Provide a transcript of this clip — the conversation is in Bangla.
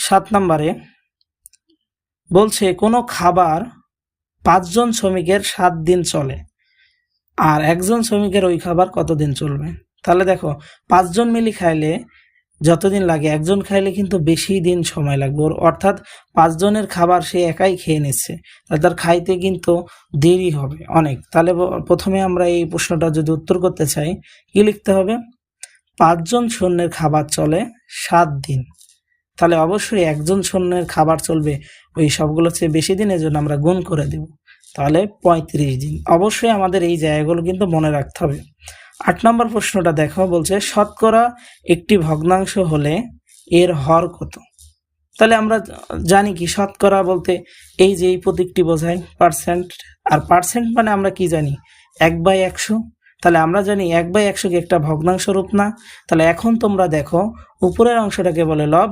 7 নম্বরে বলছে কোনো খাবার 5 জন শ্রমিকের 7 দিন চলে, আর একজন শ্রমিকের ওই খাবার কতদিন চলবে। তাহলে দেখো 5 জন মিলে খাইলে যতদিন লাগে, একজন খাইলে কিন্তু বেশি দিন সময় লাগবে ওর, অর্থাৎ 5 জনের খাবার সে একাই খেয়ে নিচ্ছে, তাহলে তার খাইতে কিন্তু দেরি হবে অনেক। তাহলে প্রথমে আমরা এই প্রশ্নটা যদি উত্তর করতে চাই, কি লিখতে হবে? 5 জন সৈন্যের খাবার চলে 7 দিন, তাহলে অবশ্যই একজন সৈন্যের খাবার চলবে ওই সবগুলো চেয়ে বেশি দিনের জন্য আমরা গুণ করে দেব, তাহলে 35 দিন। অবশ্যই আমাদের এই জায়গাগুলো কিন্তু মনে রাখতে হবে। 8 নম্বর প্রশ্নটা দেখো, বলছে শতকরা একটি ভগ্নাংশ হলে এর হর কত। তাহলে আমরা জানি কি শতকরা বলতে এই যে এই প্রতীকটি বোঝায় পার্সেন্ট, আর পার্সেন্ট মানে আমরা কি জানি 1/100। তাহলে আমরা জানি 1/100 কি একটা ভগ্নাংশ রূপ না। তাহলে এখন তোমরা দেখো উপরের অংশটাকে বলে লব,